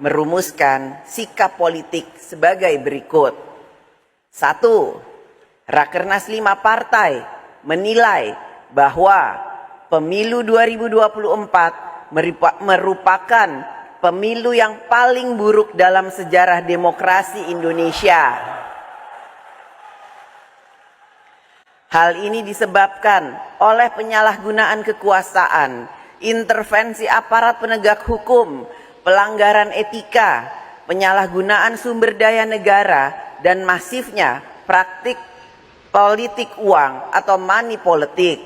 merumuskan sikap politik sebagai berikut. 1. Rakernas 5 partai menilai bahwa pemilu 2024 merupakan pemilu yang paling buruk dalam sejarah demokrasi Indonesia. Hal ini disebabkan oleh penyalahgunaan kekuasaan, intervensi aparat penegak hukum, pelanggaran etika, penyalahgunaan sumber daya negara, dan masifnya praktik politik uang atau money politik.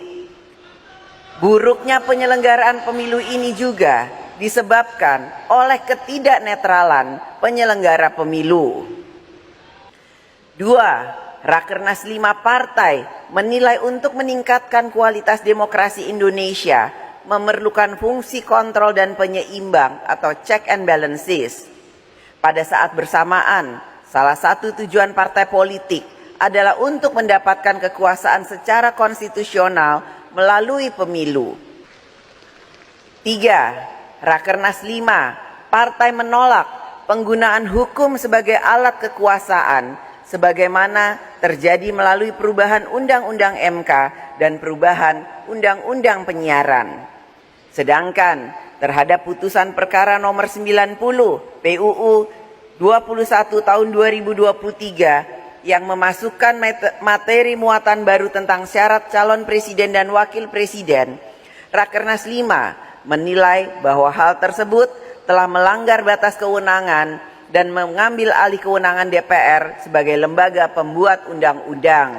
Buruknya penyelenggaraan pemilu ini juga disebabkan oleh ketidaknetralan penyelenggara pemilu. 2. Rakernas 5 partai menilai untuk meningkatkan kualitas demokrasi Indonesia memerlukan fungsi kontrol dan penyeimbang atau check and balances. Pada saat bersamaan, salah satu tujuan partai politik adalah untuk mendapatkan kekuasaan secara konstitusional melalui pemilu. 3. Rakernas 5 partai menolak penggunaan hukum sebagai alat kekuasaan sebagaimana terjadi melalui perubahan Undang-Undang MK dan perubahan Undang-Undang Penyiaran. Sedangkan terhadap putusan perkara nomor 90 PUU 21 tahun 2023 yang memasukkan materi muatan baru tentang syarat calon presiden dan wakil presiden, Rakernas 5 menilai bahwa hal tersebut telah melanggar batas kewenangan dan mengambil alih kewenangan DPR sebagai lembaga pembuat undang-undang.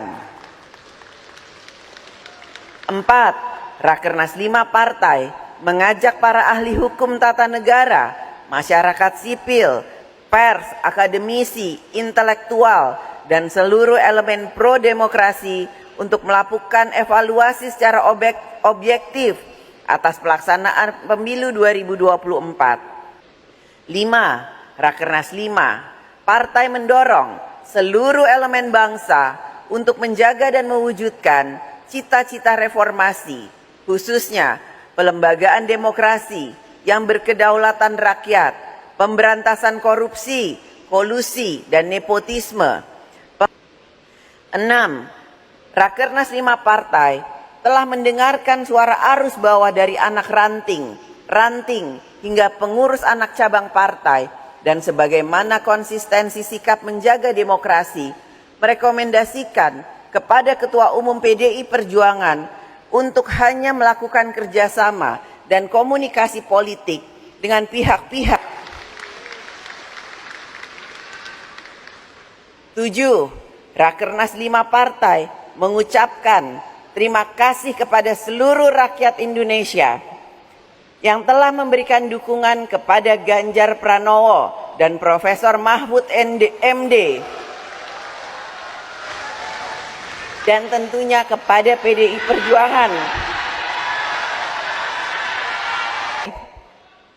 4. Rakernas 5 partai mengajak para ahli hukum tata negara, masyarakat sipil, pers, akademisi, intelektual, dan seluruh elemen pro-demokrasi untuk melakukan evaluasi secara objektif atas pelaksanaan pemilu 2024. 5. Rakernas 5 partai mendorong seluruh elemen bangsa untuk menjaga dan mewujudkan cita-cita reformasi, khususnya pelembagaan demokrasi yang berkedaulatan rakyat, pemberantasan korupsi, kolusi, dan nepotisme. 6. Rakernas 5 partai telah mendengarkan suara arus bawah dari anak ranting, hingga pengurus anak cabang partai, dan sebagaimana konsistensi sikap menjaga demokrasi, merekomendasikan kepada Ketua Umum PDI Perjuangan untuk hanya melakukan kerjasama dan komunikasi politik dengan pihak-pihak. 7. Rakernas 5 partai mengucapkan terima kasih kepada seluruh rakyat Indonesia yang telah memberikan dukungan kepada Ganjar Pranowo dan Profesor Mahfud MD, dan tentunya kepada PDI Perjuangan.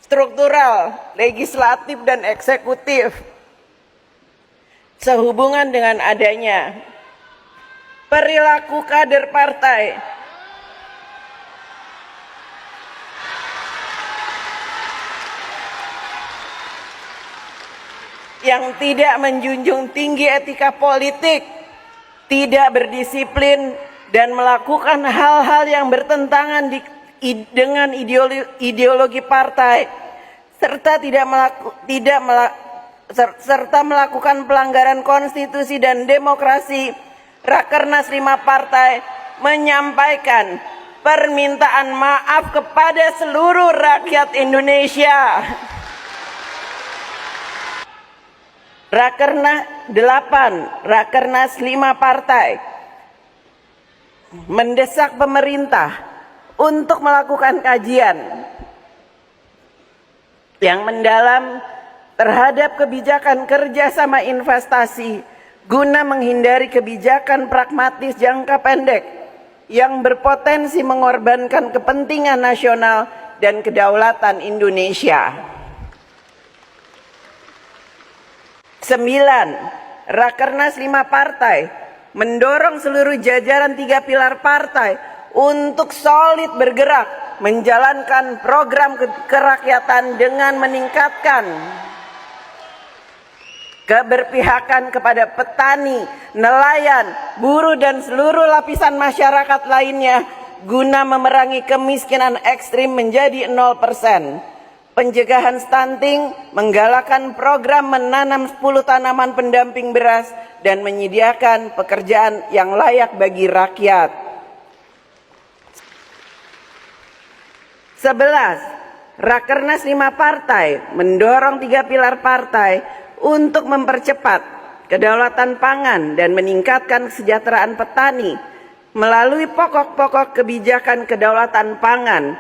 Struktural, legislatif, dan eksekutif sehubungan dengan adanya perilaku kader partai yang tidak menjunjung tinggi etika politik, tidak berdisiplin, dan melakukan hal-hal yang bertentangan dengan ideologi partai, serta melakukan pelanggaran konstitusi dan demokrasi. Rakernas 5 partai menyampaikan permintaan maaf kepada seluruh rakyat Indonesia. Rakernas 5 partai mendesak pemerintah untuk melakukan kajian yang mendalam terhadap kebijakan kerjasama investasi guna menghindari kebijakan pragmatis jangka pendek yang berpotensi mengorbankan kepentingan nasional dan kedaulatan Indonesia. 9. Rakernas 5 partai mendorong seluruh jajaran 3 pilar partai untuk solid bergerak menjalankan program kerakyatan dengan meningkatkan keberpihakan kepada petani, nelayan, buruh dan seluruh lapisan masyarakat lainnya guna memerangi kemiskinan ekstrim menjadi 0%. Pencegahan stunting, menggalakkan program menanam 10 tanaman pendamping beras dan menyediakan pekerjaan yang layak bagi rakyat. 11. Rakernas 5 partai mendorong 3 pilar partai untuk mempercepat kedaulatan pangan dan meningkatkan kesejahteraan petani melalui pokok-pokok kebijakan kedaulatan pangan.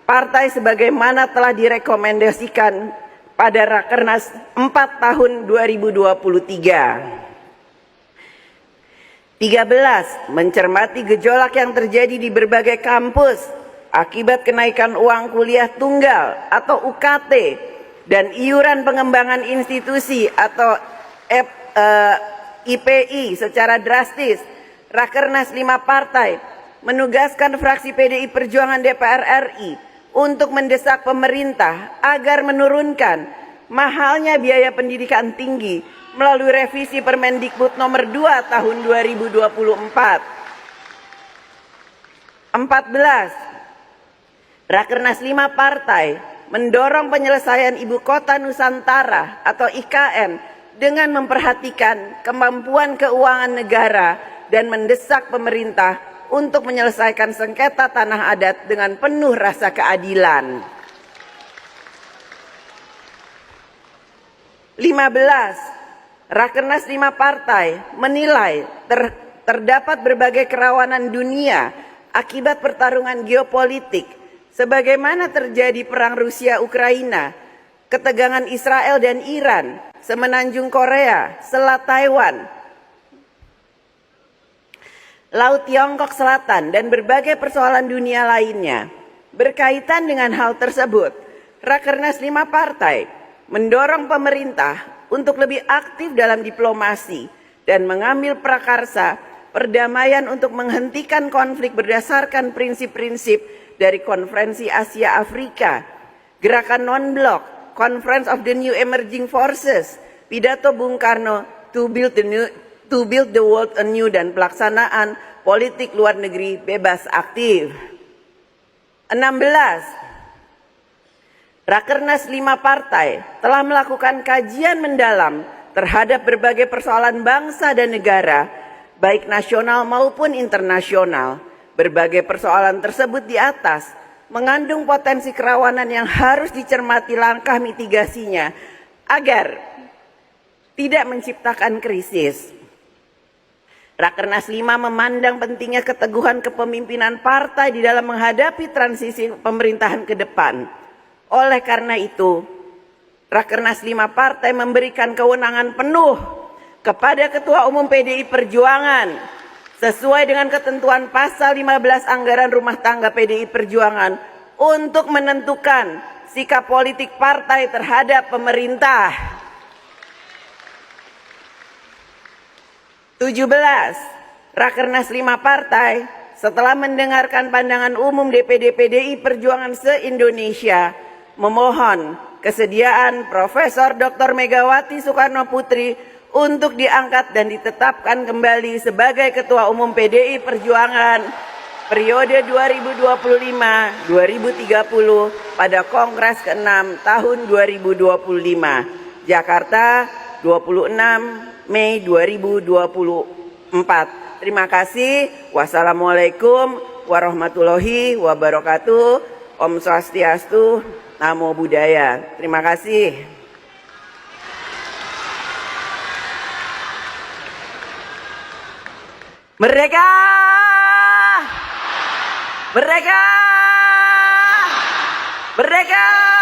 Partai sebagaimana telah direkomendasikan pada Rakernas 4 tahun 2023. 13. Mencermati gejolak yang terjadi di berbagai kampus akibat kenaikan uang kuliah tunggal atau UKT dan iuran pengembangan institusi atau IPI secara drastis, Rakernas 5 partai menugaskan fraksi PDI Perjuangan DPR RI untuk mendesak pemerintah agar menurunkan mahalnya biaya pendidikan tinggi melalui revisi Permendikbud nomor 2 tahun 2024. 14. Rakernas 5 partai mendorong penyelesaian Ibu Kota Nusantara atau IKN dengan memperhatikan kemampuan keuangan negara dan mendesak pemerintah untuk menyelesaikan sengketa tanah adat dengan penuh rasa keadilan. 15. Rakernas 5 partai menilai terdapat berbagai kerawanan dunia akibat pertarungan geopolitik sebagaimana terjadi perang Rusia-Ukraina, ketegangan Israel dan Iran, semenanjung Korea, Selat Taiwan, Laut Tiongkok Selatan, dan berbagai persoalan dunia lainnya. Berkaitan dengan hal tersebut, Rakernas 5 partai mendorong pemerintah untuk lebih aktif dalam diplomasi dan mengambil prakarsa perdamaian untuk menghentikan konflik berdasarkan prinsip-prinsip dari Konferensi Asia Afrika, Gerakan Non-Blok, Conference of the New Emerging Forces, Pidato Bung Karno to build the world anew, dan pelaksanaan politik luar negeri bebas aktif. 16. Rakernas 5 partai telah melakukan kajian mendalam terhadap berbagai persoalan bangsa dan negara, baik nasional maupun internasional. Berbagai persoalan tersebut di atas mengandung potensi kerawanan yang harus dicermati langkah mitigasinya agar tidak menciptakan krisis. Rakernas 5 memandang pentingnya keteguhan kepemimpinan partai di dalam menghadapi transisi pemerintahan ke depan. Oleh karena itu, Rakernas 5 partai memberikan kewenangan penuh kepada Ketua Umum PDI Perjuangan sesuai dengan ketentuan pasal 15 Anggaran Rumah Tangga PDI Perjuangan untuk menentukan sikap politik partai terhadap pemerintah. 17. Rakernas 5 partai setelah mendengarkan pandangan umum DPD PDI Perjuangan se-Indonesia memohon kesediaan Profesor Dr. Megawati Soekarno Putri untuk diangkat dan ditetapkan kembali sebagai Ketua Umum PDI Perjuangan periode 2025-2030 pada Kongres ke-6 tahun 2025. Jakarta, 26 Mei 2024. Terima kasih. Wassalamualaikum warahmatullahi wabarakatuh. Om Swastiastu, Namo Buddhaya. Terima kasih. Merdeka! Merdeka! Merdeka!